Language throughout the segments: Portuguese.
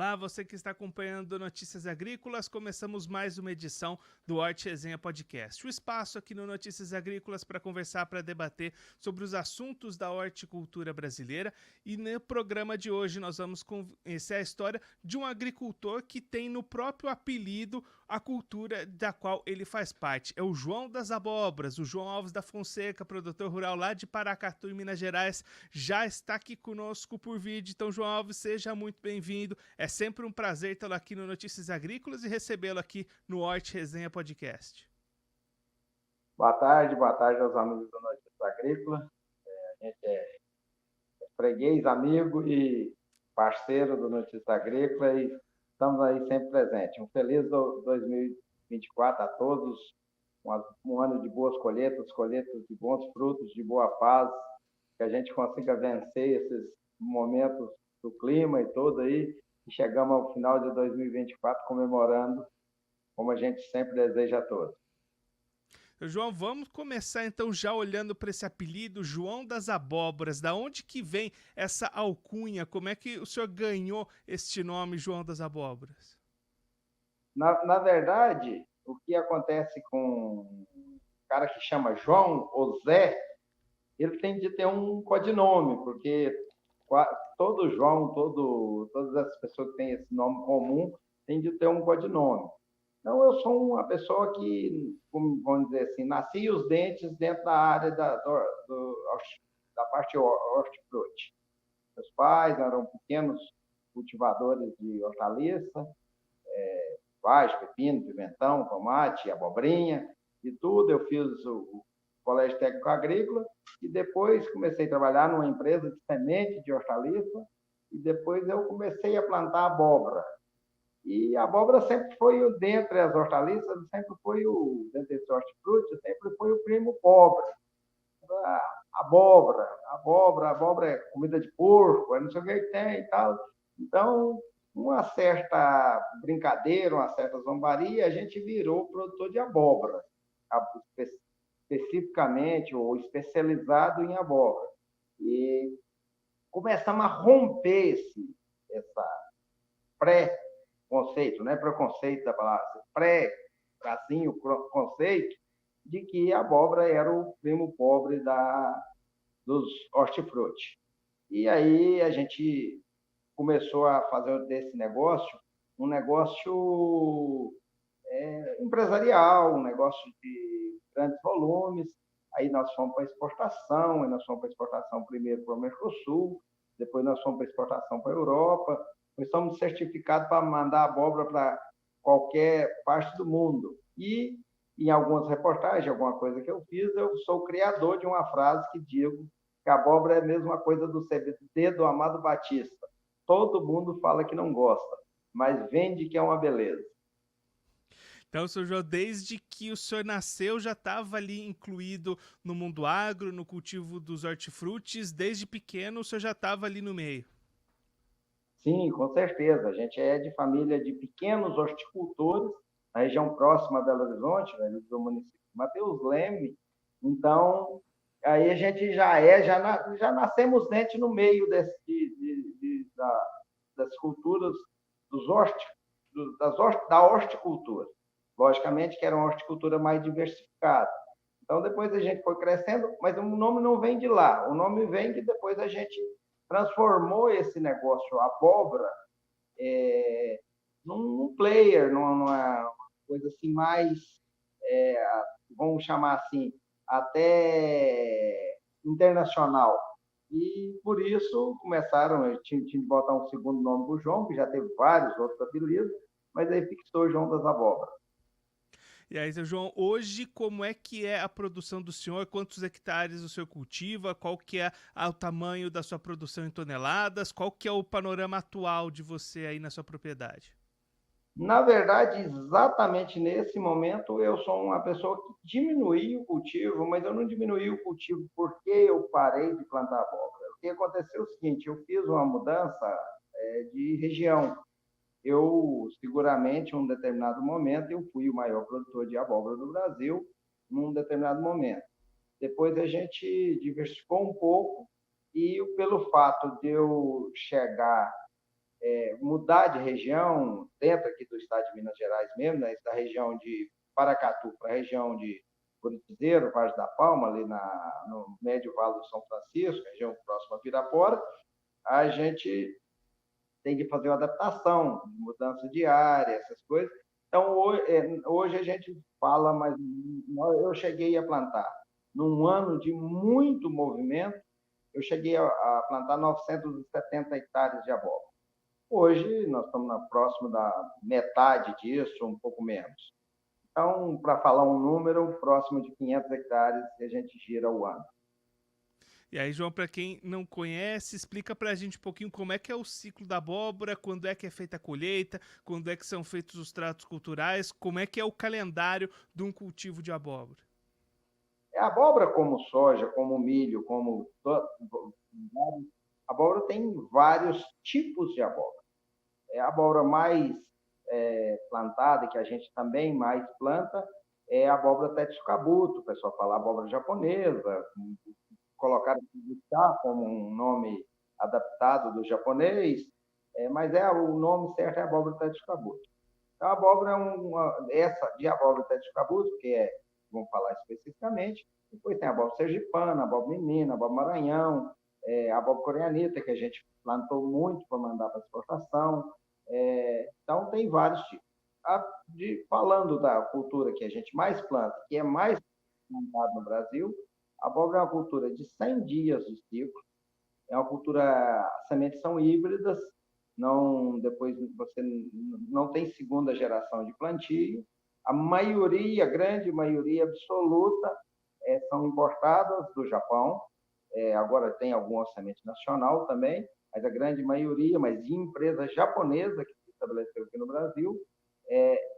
Olá, você que está acompanhando Notícias Agrícolas, começamos mais uma edição do Horti Resenha Podcast. O espaço aqui no Notícias Agrícolas para conversar, para debater sobre os assuntos da horticultura brasileira. E no programa de hoje nós vamos conhecer a história de um agricultor que tem no próprio apelido a cultura da qual ele faz parte. É o João das Abóboras, o João Alves da Fonseca, produtor rural lá de Paracatu, em Minas Gerais, já está aqui conosco por vídeo. Então, João Alves, seja muito bem-vindo. É sempre um prazer tê-lo aqui no Notícias Agrícolas e recebê-lo aqui no Horti Resenha Podcast. Boa tarde aos amigos do Notícias Agrícolas. A gente é freguês, amigo e parceiro do Notícias Agrícolas e estamos aí sempre presentes. Um feliz 2024 a todos, um ano de boas colheitas de bons frutos, de boa paz, que a gente consiga vencer esses momentos do clima e tudo aí, e chegamos ao final de 2024 comemorando, como a gente sempre deseja a todos. João, vamos começar então já olhando para esse apelido, João das Abóboras. Da onde que vem essa alcunha? Como é que o senhor ganhou este nome, João das Abóboras? Na verdade, o que acontece com um cara que chama João ou Zé, ele tem de ter um codinome, porque todo João, todas as pessoas que têm esse nome comum, têm de ter um codinome. Então, eu sou uma pessoa que, vamos dizer assim, nasci os dentes dentro da área da parte hortifruti. Meus pais eram pequenos cultivadores de hortaliça, vagem, pepino, pimentão, tomate, abobrinha e tudo. Eu fiz o Colégio Técnico Agrícola e depois comecei a trabalhar numa empresa de semente de hortaliça e depois eu comecei a plantar abóbora. E a abóbora sempre foi, dentre as hortaliças, sempre foi dentre os hortifruti, sempre foi o primo pobre. Abóbora é comida de porco, não sei o que tem e tal. Então, uma certa brincadeira, uma certa zombaria, a gente virou produtor de abóbora, especificamente ou especializado em abóbora. E começamos a romper essa pré-conceito, não é preconceito da palavra, pré-casinho conceito de que a abóbora era o primo pobre dos hortifruti. E aí a gente começou a fazer desse negócio um negócio empresarial, um negócio de grandes volumes. Aí nós fomos para exportação, primeiro para o Mercosul, depois nós fomos para exportação para a Europa. Nós somos certificados para mandar abóbora para qualquer parte do mundo. E em algumas reportagens, alguma coisa que eu fiz, eu sou o criador de uma frase que digo que a abóbora é a mesma coisa do CBD do Amado Batista. Todo mundo fala que não gosta, mas vende que é uma beleza. Então, seu João, desde que o senhor nasceu, já estava ali incluído no mundo agro, no cultivo dos hortifrutis. Desde pequeno, o senhor já estava ali no meio. Sim, com certeza. A gente é de família de pequenos horticultores, na região próxima a Belo Horizonte, né, do município de Mateus Leme. Então, aí a gente já nascemos dentro no meio das culturas da horticultura. Logicamente que era uma horticultura mais diversificada. Então, depois a gente foi crescendo, mas o nome não vem de lá. O nome vem que depois a gente transformou esse negócio abóbora num player, numa coisa assim mais, vamos chamar assim, até internacional. E por isso começaram, eu tinha de botar um segundo nome para o João, que já teve vários outros apelidos, mas aí fixou João das Abóboras. E aí, seu João, hoje como é que é a produção do senhor? Quantos hectares o senhor cultiva? Qual que é o tamanho da sua produção em toneladas? Qual que é o panorama atual de você aí na sua propriedade? Na verdade, exatamente nesse momento, eu sou uma pessoa que diminuiu o cultivo, mas eu não diminuí o cultivo porque eu parei de plantar abóbora. O que aconteceu é o seguinte, eu fiz uma mudança de região. Eu, seguramente, em um determinado momento, eu fui o maior produtor de abóbora do Brasil, num determinado momento. Depois a gente diversificou um pouco e pelo fato de eu chegar mudar de região, dentro aqui do estado de Minas Gerais mesmo, né, da região de Paracatu para a região de Curitizeiro, Vaz da Palma, ali no médio Vale do São Francisco, região próxima a Pirapora, a gente tem que fazer uma adaptação, mudança de área, essas coisas. Então, hoje a gente fala, mas eu cheguei a plantar, num ano de muito movimento, eu cheguei a plantar 970 hectares de abóbora. Hoje, nós estamos próximo da metade disso, um pouco menos. Então, para falar um número, próximo de 500 hectares que a gente gira o ano. E aí, João, para quem não conhece, explica para a gente um pouquinho como é que é o ciclo da abóbora, quando é que é feita a colheita, quando é que são feitos os tratos culturais, como é que é o calendário de um cultivo de abóbora. A abóbora, como soja, como milho, como... A abóbora tem vários tipos de abóbora. A abóbora mais plantada, que a gente também mais planta, é a abóbora Tetsukabuto, o pessoal fala abóbora japonesa, colocaram como um nome adaptado do japonês, mas o nome certo é abóbora Tetsukabuto. Então, a abóbora essa de abóbora Tetsukabuto, que vamos falar especificamente, depois tem a abóbora sergipana, a abóbora menina, a abóbora maranhão, a abóbora coreanita, que a gente plantou muito para mandar para exportação. Então, tem vários tipos. Falando da cultura que a gente mais planta, que é mais plantada no Brasil, a abóbora é uma cultura de 100 dias de ciclo, é uma cultura, as sementes são híbridas, depois você não tem segunda geração de plantio, a maioria, a grande maioria absoluta, são importadas do Japão, agora tem alguma semente nacional também, mas a grande maioria, mas de empresa japonesa que se estabeleceu aqui no Brasil,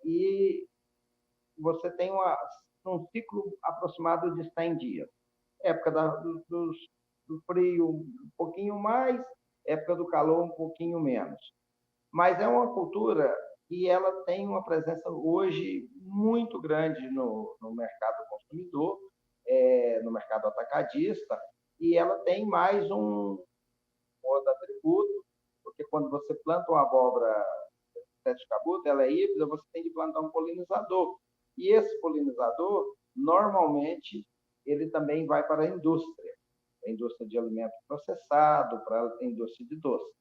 e você tem um ciclo aproximado de 100 dias. Época do frio um pouquinho mais, época do calor um pouquinho menos. Mas é uma cultura que ela tem uma presença hoje muito grande no mercado consumidor, no mercado atacadista, e ela tem mais um outro atributo, porque quando você planta uma abóbora Tetsukabuto, ela é híbrida, você tem que plantar um polinizador. E esse polinizador, normalmente, ele também vai para a indústria de alimento processado, para a indústria de doce.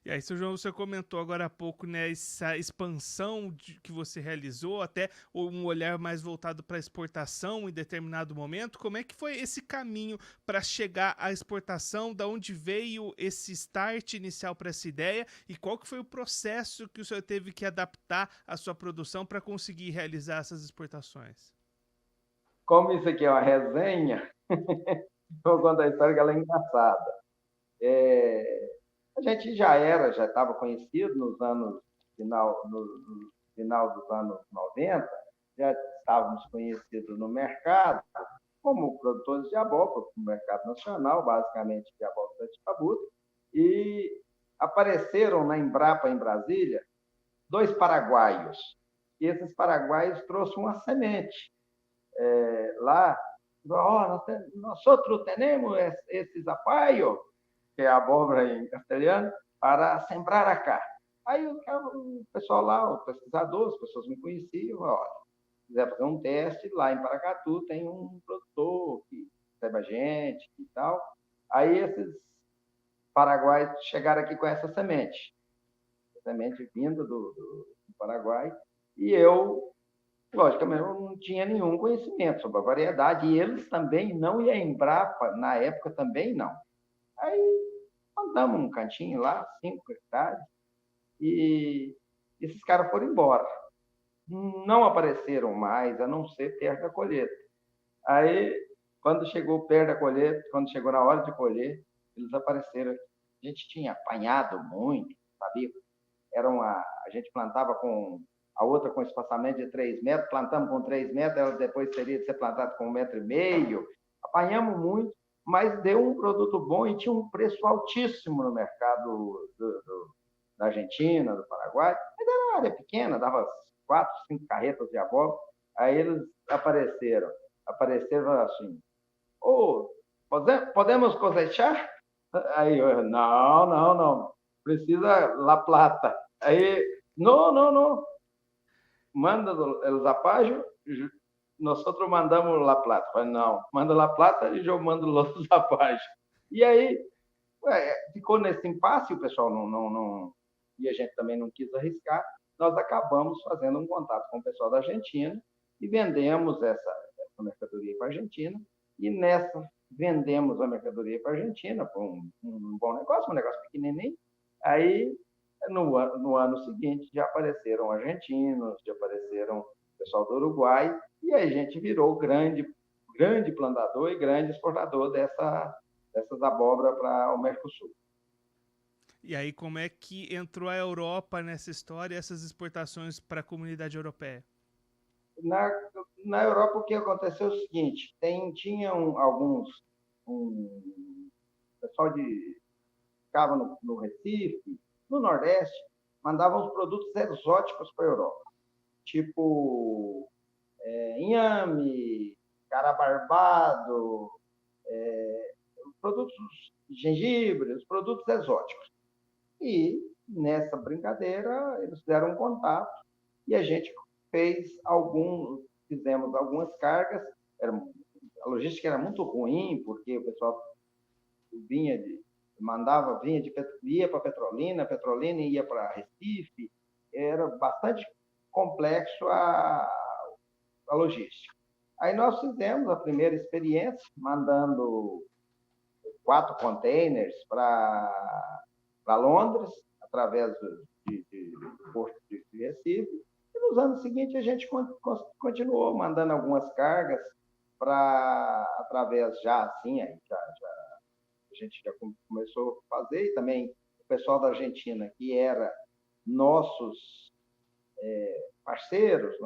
E aí, seu João, você comentou agora há pouco, né, essa expansão que você realizou, até um olhar mais voltado para a exportação em determinado momento. Como é que foi esse caminho para chegar à exportação? Da onde veio esse start inicial para essa ideia? E qual que foi o processo que o senhor teve que adaptar a sua produção para conseguir realizar essas exportações? Como isso aqui é uma resenha, vou contar a história que ela é engraçada. A gente já estava conhecido no final dos anos 90, já estávamos conhecidos no mercado como produtores de abóbora, no mercado nacional, basicamente de abóbora Tetsukabuto, e apareceram na Embrapa, em Brasília, 2 paraguaios. E esses paraguaios trouxeram uma semente. Lá, nós outros temos esse zapallo, que é a abóbora em castelhano, para sembrar acá. Aí o pessoal lá, o pesquisador, as pessoas me conheciam, olha, quiser fazer um teste, lá em Paracatu tem um produtor que recebe a gente e tal. Aí esses paraguaios chegaram aqui com essa semente vinda do Paraguai, e eu, logicamente, eu não tinha nenhum conhecimento sobre a variedade, e eles também não, e a Embrapa, na época, também não. Aí andamos num cantinho lá, 5 hectares, e esses caras foram embora. Não apareceram mais, a não ser perto da colheita. Aí, quando chegou perto da colheita, quando chegou na hora de colher, eles apareceram. A gente tinha apanhado muito, sabia? A gente plantava a outra com espaçamento de 3 metros, plantamos com 3 metros, ela depois teria de ser plantada com 1,5 metro. Apanhamos muito, mas deu um produto bom e tinha um preço altíssimo no mercado da Argentina, do Paraguai. Mas era uma área pequena, dava 4, 5 carretas de abóbora. Aí eles apareceram assim, podemos cosechar? Aí eu, não. precisa La Plata. Aí, não, não, não, manda o Zapallo, nós outros mandamos La Plata. Falei, não, manda La Plata e eu mando o Zapallo. E aí, ficou nesse impasse, o pessoal não, e a gente também não quis arriscar, nós acabamos fazendo um contato com o pessoal da Argentina e vendemos essa mercadoria para a Argentina, e nessa vendemos a mercadoria para a Argentina, foi um bom negócio, um negócio pequenininho. Aí, no ano seguinte, já apareceram argentinos, já apareceram o pessoal do Uruguai, e aí a gente virou grande plantador e grande exportador dessas abóboras para o Mercosul. E aí, como é que entrou a Europa nessa história e essas exportações para a comunidade europeia? Na Europa, o que aconteceu é o seguinte: tinham alguns. Pessoal ficava no Recife, no Nordeste, mandavam os produtos exóticos para a Europa, tipo inhame, carabarbado, produtos gengibre, os produtos exóticos. E nessa brincadeira eles fizeram um contato e a gente fizemos algumas cargas. A logística era muito ruim, porque o pessoal vinha ia para Petrolina ia para Recife, era bastante complexo a logística. Aí nós fizemos a primeira experiência, mandando 4 containers para Londres, através do Porto de Recife. E nos anos seguintes a gente continuou mandando algumas cargas através já assim, a gente já começou a fazer, e também o pessoal da Argentina, que era nossos parceiros,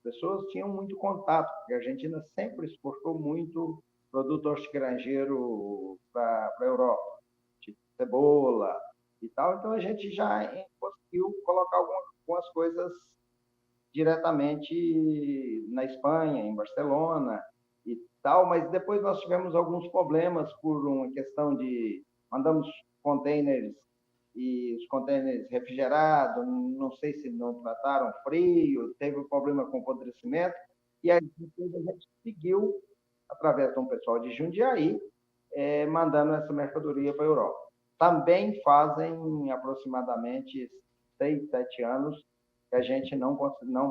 pessoas tinham muito contato, porque a Argentina sempre exportou muito produto hortigranjeiro para a Europa, tipo cebola e tal. Então a gente já conseguiu colocar algumas coisas diretamente na Espanha, em Barcelona e tal, mas depois nós tivemos alguns problemas por uma questão de mandamos containers e os containers refrigerados, não sei se não trataram frio, teve um problema com apodrecimento, e aí depois a gente seguiu, através de um pessoal de Jundiaí, mandando essa mercadoria para a Europa. Também fazem aproximadamente 6, 7 anos que a gente não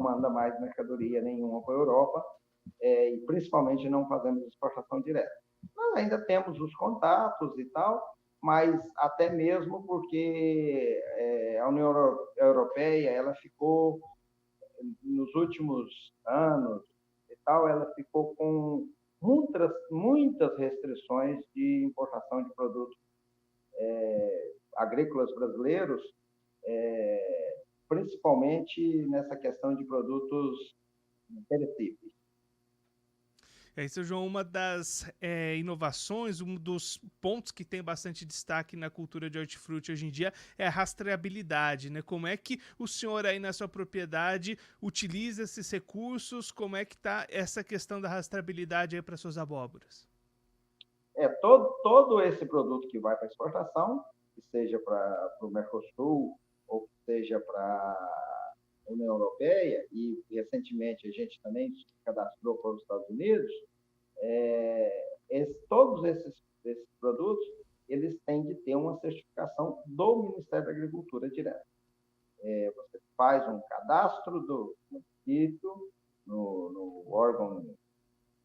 manda mais mercadoria nenhuma para a Europa, e principalmente não fazemos exportação direta. Nós ainda temos os contatos e tal, mas até mesmo porque a União Europeia, ela ficou, nos últimos anos e tal, ela ficou com muitas restrições de importação de produtos agrícolas brasileiros, principalmente nessa questão de produtos perecíveis. É isso, João, uma das inovações, um dos pontos que tem bastante destaque na cultura de hortifruti hoje em dia é a rastreabilidade, né? Como é que o senhor aí na sua propriedade utiliza esses recursos? Como é que está essa questão da rastreabilidade aí para suas abóboras? Todo esse produto que vai para exportação, que seja para o Mercosul ou que seja para a União Europeia, e recentemente a gente também se cadastrou para os Estados Unidos, todos esses produtos, eles têm de ter uma certificação do Ministério da Agricultura direto. Você faz um cadastro do município no órgão de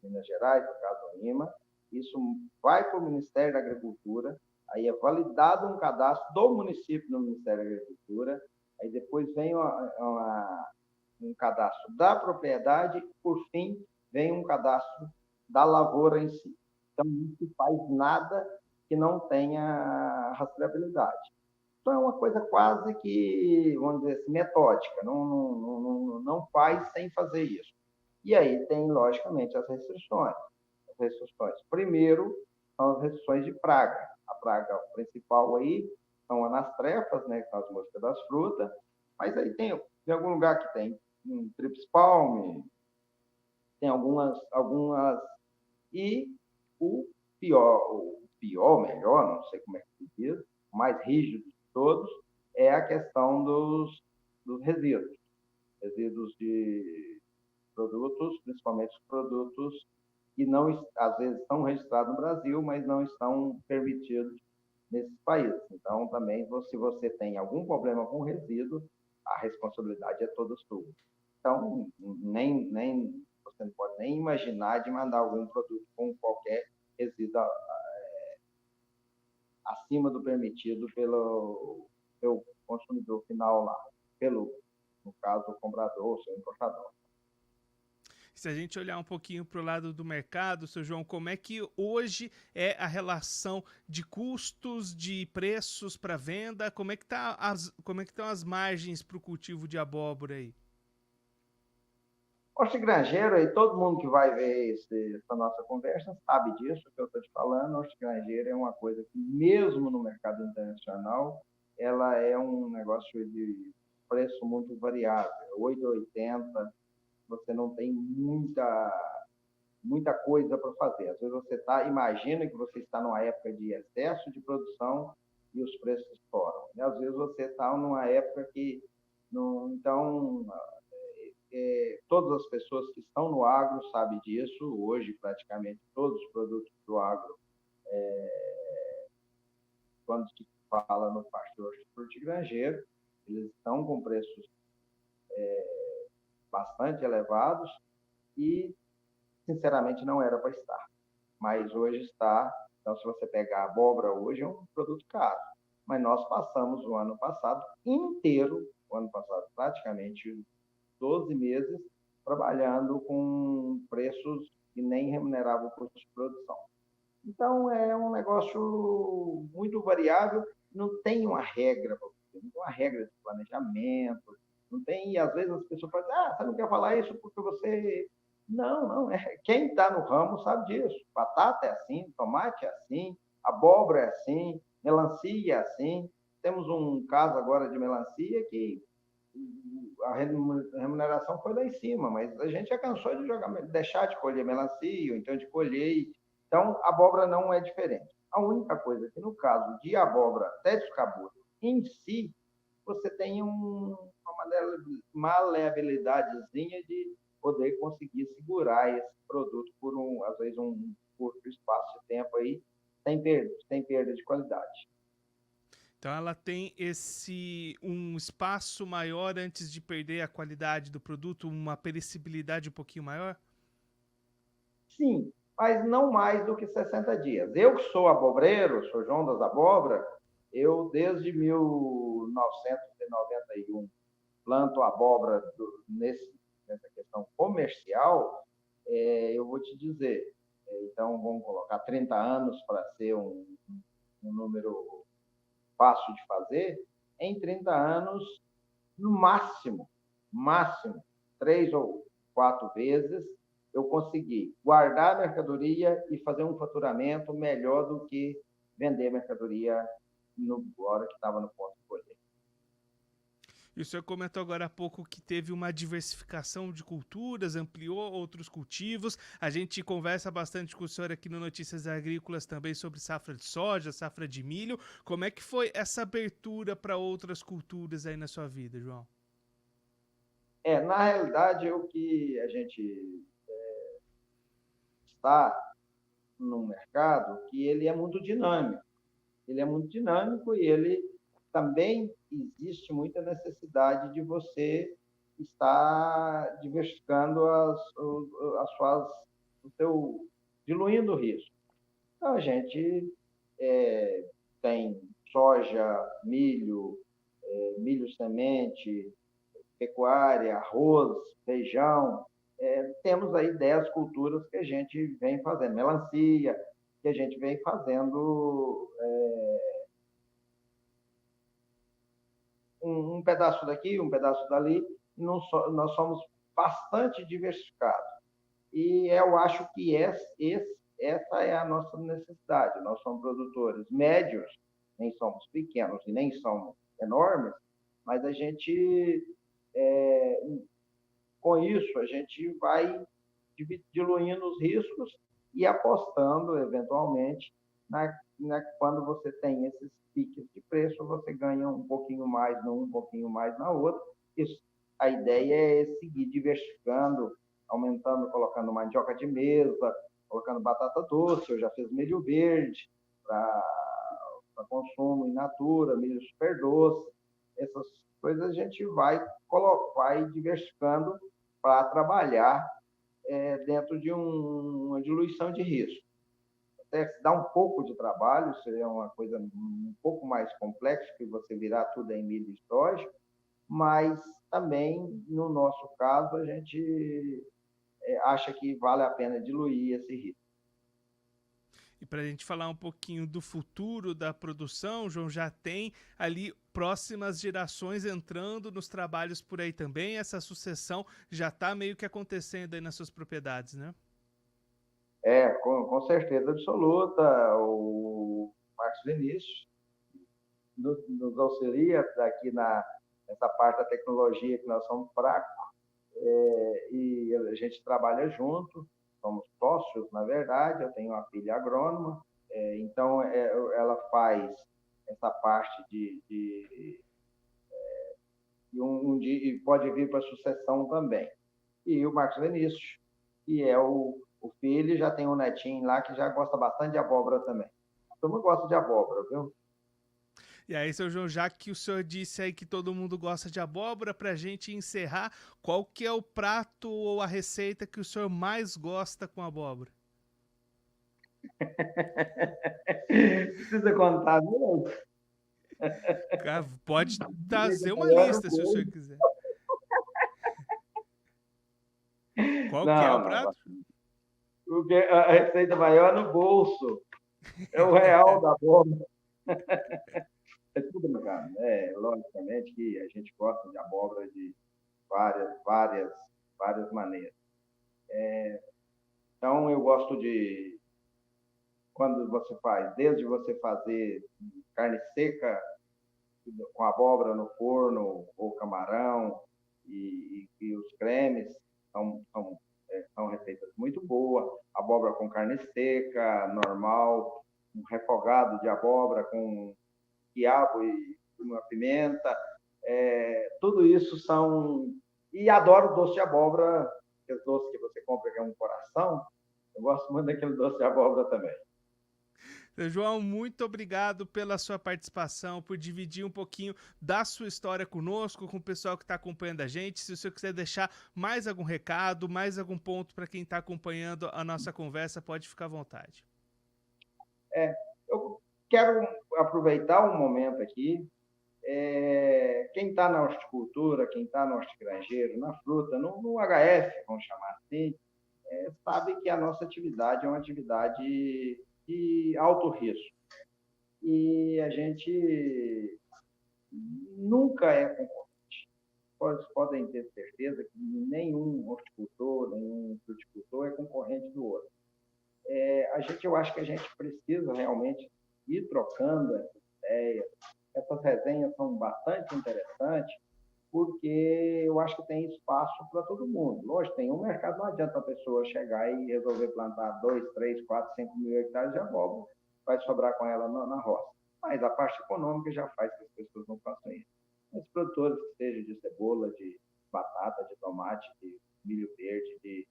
Minas Gerais, no caso do RIMA, isso vai para o Ministério da Agricultura, aí é validado um cadastro do município no Ministério da Agricultura, aí depois vem um cadastro da propriedade, por fim, vem um cadastro da lavoura em si. Então, não se faz nada que não tenha rastreabilidade. Então, é uma coisa quase que, vamos dizer assim, metódica, não faz sem fazer isso. E aí tem, logicamente, as restrições. Primeiro, são as restrições de praga. A praga principal aí são anastrefas, né, que são as moscas das frutas, mas aí tem algum lugar que tem Trips palme, tem algumas, e o pior, melhor, não sei como é que se diz, mais rígido de todos, é a questão dos resíduos de produtos, principalmente os produtos que não, às vezes estão registrados no Brasil, mas não estão permitidos nesses países. Então, também, se você tem algum problema com resíduo, a responsabilidade é toda sua. Então, você não pode nem imaginar de mandar algum produto com qualquer resíduo acima do permitido pelo seu consumidor final lá, no caso, o comprador, o seu importador. Se a gente olhar um pouquinho para o lado do mercado, seu João, como é que hoje é a relação de custos, de preços para venda? Como é que estão as margens para o cultivo de abóbora aí? Hortigranjeiro, aí todo mundo que vai ver essa nossa conversa sabe disso que eu estou te falando. Hortigranjeiro é uma coisa que, mesmo no mercado internacional, ela é um negócio de preço muito variável. 8,80, você não tem muita coisa para fazer. Às vezes você imagina que você está numa época de excesso de produção e os preços estouram. E às vezes você está numa época que então todas as pessoas que estão no agro sabem disso. Hoje, praticamente todos os produtos do agro, quando se fala no pastor hortigranjeiro, eles estão com preços bastante elevados e, sinceramente, não era para estar. Mas hoje está. Então, se você pegar a abóbora hoje, é um produto caro. Mas nós passamos o ano passado inteiro, praticamente 12 meses, trabalhando com preços que nem remuneravam o custo de produção. Então, é um negócio muito variável, não tem uma regra, não tem uma regra de planejamento, não tem, e às vezes as pessoas falam, você não quer falar isso porque você... Não, quem está no ramo sabe disso. Batata é assim, tomate é assim, abóbora é assim, melancia é assim. Temos um caso agora de melancia que a remuneração foi lá em cima, mas a gente já cansou de deixar de colher melancia, ou então de colher. Então, a abóbora não é diferente. A única coisa que, no caso de abóbora tetsucabura em si, você tem uma maleabilidadezinha de poder conseguir segurar esse produto por às vezes um curto espaço de tempo aí, sem perda de qualidade. Então ela tem um espaço maior antes de perder a qualidade do produto, uma perecibilidade um pouquinho maior? Sim, mas não mais do que 60 dias. Eu que sou abobreiro, sou João das Abóbora, eu desde 1991 planto abóbora nessa questão comercial. Eu vou te dizer, então vamos colocar 30 anos para ser um número fácil de fazer. Em 30 anos, no máximo, 3 ou 4 vezes, eu consegui guardar a mercadoria e fazer um faturamento melhor do que vender mercadoria na hora que estava no ponto de colher. E o senhor comentou agora há pouco que teve uma diversificação de culturas, ampliou outros cultivos. A gente conversa bastante com o senhor aqui no Notícias Agrícolas também sobre safra de soja, safra de milho. Como é que foi essa abertura para outras culturas aí na sua vida, João? Na realidade, o que a gente está no mercado, que ele é muito dinâmico. Ele é muito dinâmico e ele também existe muita necessidade de você estar diversificando diluindo o risco. Então, a gente tem soja, milho semente, pecuária, arroz, feijão. Temos aí 10 culturas que a gente vem fazendo, melancia, que a gente vem fazendo um pedaço daqui, um pedaço dali. Nós somos bastante diversificados. E eu acho que essa é a nossa necessidade. Nós somos produtores médios, nem somos pequenos e nem somos enormes, mas a gente, com isso, a gente vai diluindo os riscos e apostando, eventualmente, quando você tem esses piques de preço, você ganha um pouquinho mais num, um pouquinho mais na outra. Isso, a ideia é seguir diversificando, aumentando, colocando mandioca de mesa, colocando batata doce, eu já fiz milho verde para consumo in natura, milho super doce. Essas coisas a gente vai diversificando para trabalhar dentro de uma diluição de risco. Até dá um pouco de trabalho, seria uma coisa um pouco mais complexa, que você virar tudo em milho e soja, mas também, no nosso caso, a gente acha que vale a pena diluir esse risco. E para a gente falar um pouquinho do futuro da produção, João, já tem ali próximas gerações entrando nos trabalhos por aí também. Essa sucessão já está meio que acontecendo aí nas suas propriedades, né? Com certeza absoluta. O Marcos Vinícius nos auxilia aqui nessa parte da tecnologia que nós somos fracos, e a gente trabalha junto, somos sócios, na verdade. Eu tenho uma filha agrônoma, então ela faz essa parte e pode vir para a sucessão também. E o Marcos Vinícius, que é o filho, já tem um netinho lá que já gosta bastante de abóbora também. Todo mundo gosta de abóbora, viu? E aí, seu João, já que o senhor disse aí que todo mundo gosta de abóbora, para a gente encerrar, qual que é o prato ou a receita que o senhor mais gosta com abóbora? Precisa contar mesmo? Pode trazer uma lista se o senhor quiser. Qual que é o prato? Porque a receita maior é no bolso. É o real da abóbora. É tudo brincando, né? Logicamente que a gente gosta de abóbora de várias maneiras. Então, eu gosto de, quando você faz, desde você fazer carne seca com abóbora no forno, ou camarão, e os cremes, são receitas muito boas. Abóbora com carne seca, normal, um refogado de abóbora com quiabo e uma pimenta, tudo isso são... E adoro doce de abóbora, aquele doce que você compra que é um coração. Eu gosto muito daquele doce de abóbora também. João, muito obrigado pela sua participação, por dividir um pouquinho da sua história conosco, com o pessoal que está acompanhando a gente. Se o senhor quiser deixar mais algum recado, mais algum ponto para quem está acompanhando a nossa conversa, pode ficar à vontade. Eu quero aproveitar um momento aqui. Quem está na horticultura, quem está no hortigranjeiro, na fruta, no HF, vamos chamar assim, sabe que a nossa atividade é uma atividade de alto risco. E a gente nunca é concorrente. Vocês podem ter certeza que nenhum horticultor, nenhum fruticultor é concorrente do outro. Eu acho que a gente precisa realmente ir trocando essas ideias. Essas resenhas são bastante interessantes, porque eu acho que tem espaço para todo mundo. Lógico, tem um mercado, não adianta a pessoa chegar e resolver plantar 2, 3, 4, 5 mil hectares de abóbora, vai sobrar com ela na roça. Mas a parte econômica já faz que as pessoas não façam isso. Os produtores que sejam de cebola, de batata, de tomate, de milho verde, de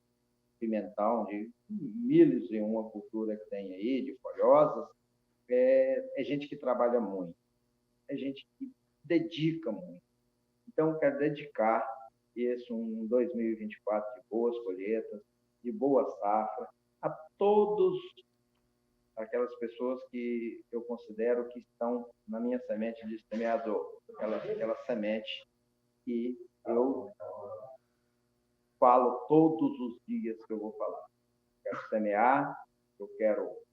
pimentão, de milhos em uma cultura que tem aí, de folhosas, é gente que trabalha muito, é gente que dedica muito. Então, eu quero dedicar um 2024 de boas colheitas, de boa safra, a todas aquelas pessoas que eu considero que estão na minha semente de semeador, aquela semente que eu falo todos os dias que eu vou falar. Eu quero semear, eu quero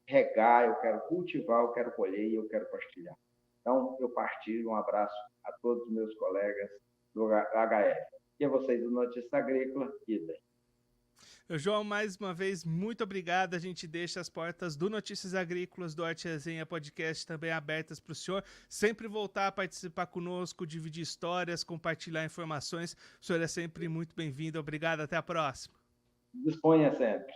regar, eu quero cultivar, eu quero colher e eu quero partilhar. Então, eu partilho um abraço a todos os meus colegas do HF. E a vocês do Notícia Agrícola, idem. João, mais uma vez, muito obrigado. A gente deixa as portas do Notícias Agrícolas, do Horti Resenha Podcast também abertas para o senhor sempre voltar a participar conosco, dividir histórias, compartilhar informações. O senhor é sempre muito bem-vindo. Obrigado, até a próxima. Disponha sempre.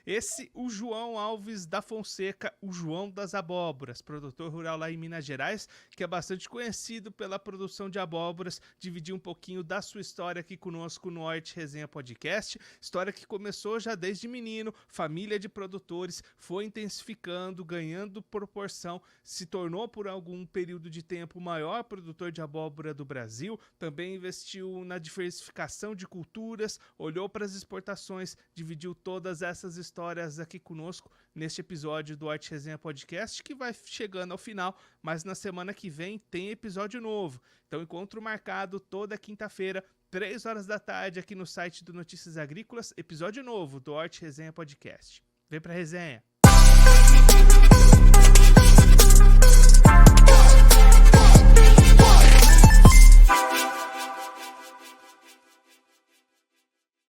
Esse, o João Alves da Fonseca, o João das Abóboras, produtor rural lá em Minas Gerais, que é bastante conhecido pela produção de abóboras, dividiu um pouquinho da sua história aqui conosco no Hort Resenha Podcast, história que começou já desde menino, família de produtores, foi intensificando, ganhando proporção, se tornou por algum período de tempo o maior produtor de abóbora do Brasil, também investiu na diversificação de culturas, olhou para as exportações, dividiu todas essas histórias aqui conosco neste episódio do Hort Resenha Podcast, que vai chegando ao final, mas na semana que vem tem episódio novo. Então, encontro marcado toda quinta-feira, 3 horas da tarde, aqui no site do Notícias Agrícolas, episódio novo do Hort Resenha Podcast. Vem pra resenha!